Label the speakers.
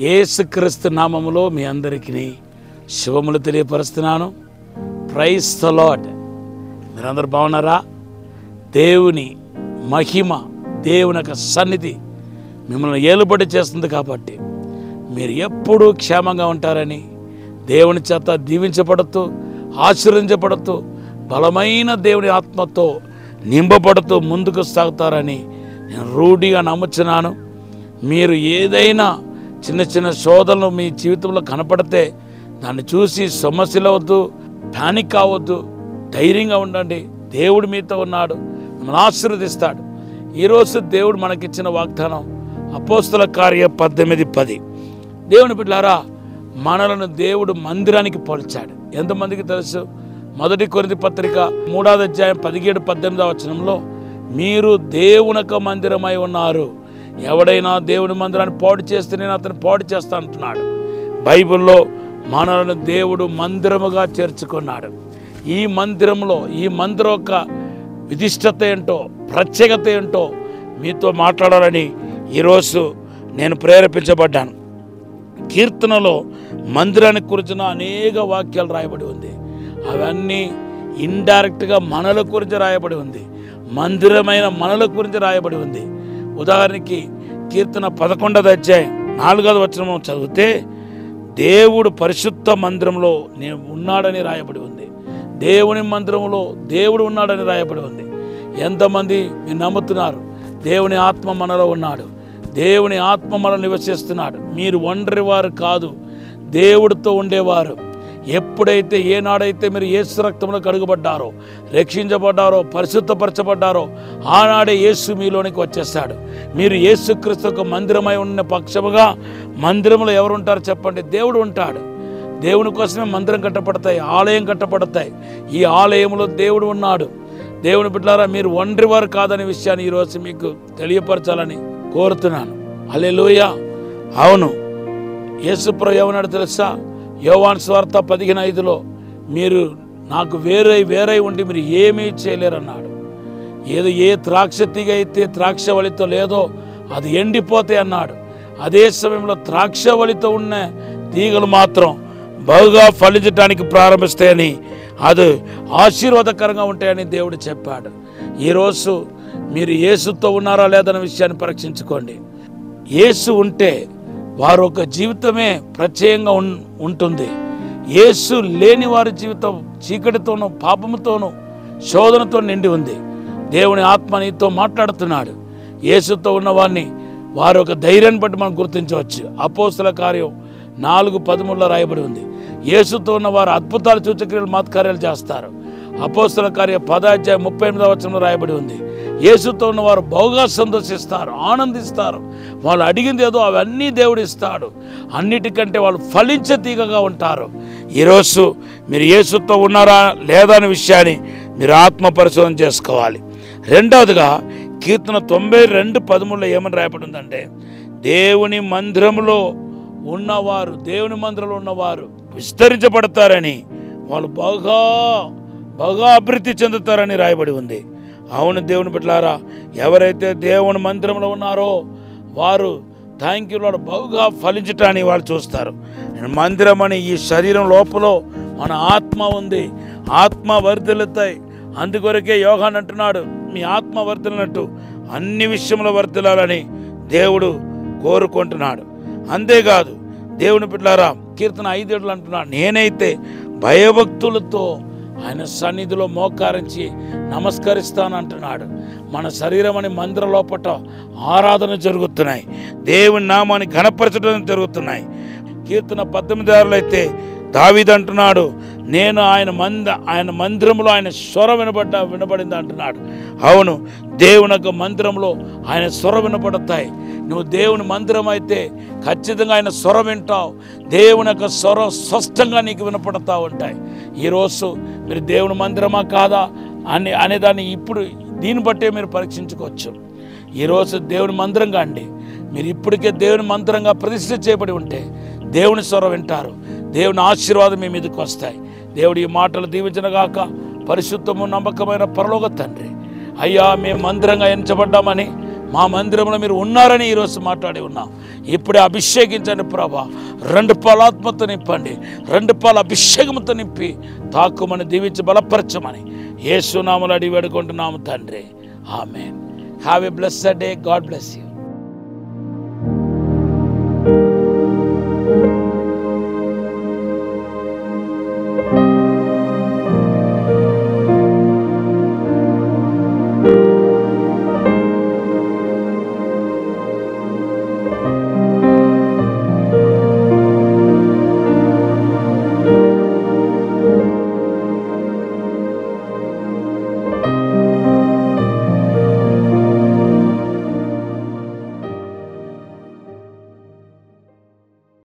Speaker 1: యేసుక్రీస్తు నామములో మీ అందరికీ శుభములు తెలియపరుస్తున్నాను. Praise the lord. మీరందరూ బాగున్నారా? దేవుని మహిమ, దేవుని యొక్క సన్నిధి మిమ్మల్ని ఏలుబడి చేస్తుంది కాబట్టి మీరు ఎప్పుడూ క్షేమంగా ఉంటారని, దేవుని చేత దీవించబడుతూ ఆశీర్వదించబడుతూ బలమైన దేవుని ఆత్మతో నింపబడుతూ ముందుకు సాగుతారని నేను రూఢిగా నమ్ముచున్నాను. మీరు ఏదైనా చిన్న చిన్న శోధనలు మీ జీవితంలో కనపడితే దాన్ని చూసి సమస్యలవద్దు, ప్యానిక్ కావద్దు, ధైర్యంగా ఉండండి. దేవుడు మీతో ఉన్నాడు, మిమ్మల్ని ఆశీర్వదిస్తాడు. ఈరోజు దేవుడు మనకిచ్చిన వాగ్దానం అపోస్తల కార్య 18:10. దేవుని బిడ్డలారా, మనలను దేవుడు మందిరానికి పోల్చాడు. ఎంతమందికి తెలుసు? 1 కొరింథీ పత్రిక 3వ అధ్యాయం 17-18 వచనంలో మీరు దేవునొక మందిరమై ఉన్నారు, ఎవడైనా దేవుని మందిరాన్ని పాడు చేస్తే నేను అతను పాడు చేస్తా అంటున్నాడు. బైబిల్లో మనలను దేవుడు మందిరముగా చేర్చుకున్నాడు. ఈ మందిరంలో ఈ మందిరం యొక్క విశిష్టత ఏంటో, ప్రత్యేకత ఏంటో మీతో మాట్లాడాలని ఈరోజు నేను ప్రేరేపించబడ్డాను. కీర్తనలో మందిరానికి గురించిన అనేక వాక్యాలు రాయబడి ఉంది. అవన్నీ ఇండైరెక్ట్గా మనల గురించి రాయబడి ఉంది, మందిరమైన మనల గురించి రాయబడి ఉంది. ఉదాహరణకి కీర్తన 11వ అధ్యాయం 4వ వచనం చదివితే దేవుడు పరిశుద్ధ మందిరంలో నేను ఉన్నాడని రాయబడి ఉంది. దేవుని మందిరంలో దేవుడు ఉన్నాడని రాయబడి ఉంది. ఎంతమంది మీరు నమ్ముతున్నారు? దేవుని ఆత్మ మనలో ఉన్నాడు, దేవుని ఆత్మ మనలో నివసిస్తున్నాడు. మీరు ఒంటరి వారు కాదు, దేవుడితో ఉండేవారు. ఎప్పుడైతే ఏనాడైతే మీరు యేసు రక్తంలో కడుగబడ్డారో, రక్షించబడ్డారో, పరిశుద్ధపరచబడ్డారో ఆనాడే యేసు మీలోనికి వచ్చేస్తాడు. మీరు యేసుక్రీస్తుకు మందిరమై ఉన్న పక్షముగా మందిరంలో ఎవరు ఉంటారు చెప్పండి? దేవుడు ఉంటాడు. దేవుని కోసమే మందిరం కట్టబడతాయి, ఆలయం కట్టబడతాయి. ఈ ఆలయంలో దేవుడు ఉన్నాడు. దేవుని బిడ్డలారా, మీరు ఒంటరి వారు కాదనే విషయాన్ని ఈరోజు మీకు తెలియపరచాలని కోరుతున్నాను. హల్లెలూయా. అవును, యేసుప్రభు ఏమన్నాడు తెలుసా? యోహాను సువార్త 15:5లో మీరు నాకు వేరై ఉండి మీరు ఏమీ చేయలేరన్నాడు. ఏ ద్రాక్ష తీగ అయితే ద్రాక్షవళితో లేదో అది ఎండిపోతే అన్నాడు. అదే సమయంలో ద్రాక్షవళితో ఉన్న తీగలు మాత్రం బహుగా ఫలించడానికి ప్రారంభిస్తాయని, అది ఆశీర్వాదకరంగా ఉంటాయని దేవుడు చెప్పాడు. ఈరోజు మీరు యేసుతో ఉన్నారా లేదన్న విషయాన్ని పరీక్షించుకోండి. యేసు ఉంటే వారు ఒక జీవితమే ప్రత్యేకంగా ఉంటుంది. యేసు లేని వారి జీవితం చీకటితోనూ పాపముతోనూ శోధనతో నిండి ఉంది. దేవుని ఆత్మ నీతో మాట్లాడుతున్నాడు. యేసుతో ఉన్నవారిని వారి ఒక ధైర్యాన్ని బట్టి మనం గుర్తించవచ్చు. అపోస్తల కార్యం 4:13లో రాయబడి ఉంది. యేసుతో ఉన్న వారు అద్భుతాలు, సూచక్రియలు, మహత్కార్యాలు చేస్తారు. అపోస్తల కార్య 10వ అధ్యాయం 38వ వచనంలో రాయబడి ఉంది. యేసుతో ఉన్నవారు బహుగా సంతోషిస్తారు, ఆనందిస్తారు. వాళ్ళు అడిగింది ఏదో అవన్నీ దేవుడు ఇస్తాడు. అన్నిటికంటే వాళ్ళు ఫలించే తీగగా ఉంటారు. ఈరోజు మీరు యేసుతో ఉన్నారా లేదా అనే విషయాన్ని మీరు ఆత్మ పరిశోధన చేసుకోవాలి. రెండవదిగా కీర్తన 92:13లో ఏమని రాయబడి ఉందంటే, దేవుని మందిరంలో ఉన్నవారు విస్తరించబడతారని, వాళ్ళు బాగా అభివృద్ధి చెందుతారని రాయబడి ఉంది. అవును దేవుని బిడ్డలారా, ఎవరైతే దేవుని మందిరంలో ఉన్నారో వారు థ్యాంక్ యూ లార్డ్ బహుగా ఫలించటాన్ని వాళ్ళు చూస్తారు. మందిరం అని ఈ శరీరం లోపల మన ఆత్మ ఉంది, ఆత్మ వర్ధిల్లుతాయి. అందుకొరకే యోహాను అంటున్నాడు, మీ ఆత్మ వర్ధిల్లినట్టు అన్ని విషయంలో వర్ధిల్లాలని దేవుడు కోరుకుంటున్నాడు. అంతేకాదు దేవుని బిడ్డలారా, కీర్తన 5:7 అంటున్నాడు, నేనైతే భయభక్తులతో ఆయన సన్నిధిలో మోకారించి నమస్కరిస్తాను అంటున్నాడు. మన శరీరం అని మందిర లోపట ఆరాధన జరుగుతున్నాయి, దేవుని నామాన్ని ఘనపరచడం జరుగుతున్నాయి. కీర్తన 18:6లో అయితే దావీదు అంటున్నాడు, నేను ఆయన మందిరంలో ఆయన స్వరం వినబడింది అంటున్నాడు. అవును, దేవుని యొక్క మందిరంలో ఆయన స్వరం వినపడతాయి. నువ్వు దేవుని మందిరం అయితే ఖచ్చితంగా ఆయన స్వరం వింటావు. దేవుని యొక్క స్వరం స్పష్టంగా నీకు వినపడతా ఉంటాయి. ఈరోజు మీరు దేవుని మందిరమా కాదా అనేదాన్ని ఇప్పుడు దీన్ని బట్టే మీరు పరీక్షించుకోవచ్చు. ఈరోజు దేవుని మందిరంగా అండి, మీరు ఇప్పటికే దేవుని మందిరంగా ప్రతిష్ఠ చేయబడి ఉంటే దేవుని స్వరం వింటారు, దేవుని ఆశీర్వాదం మీ మీదకి వస్తాయి. దేవుడు ఈ మాటలు దీవించనగాక. పరిశుద్ధము నమ్మకమైన పరలోక తండ్రి, అయ్యా మేము మందిరంగా ఎంచబడ్డామని మా మందిరంలో మీరు ఉన్నారని ఈరోజు మాట్లాడి ఉన్నాం. ఇప్పుడే అభిషేకించండి ప్రభా. 2 పాల ఆత్మతో నింపండి, 2 పాల అభిషేకంతో నింపి తాకుమని దీవించి బలపరచమని యేసు నామములో అడిగి వేడుకుంటున్నాము తండ్రి. Amen. Have a blessed day. God bless you.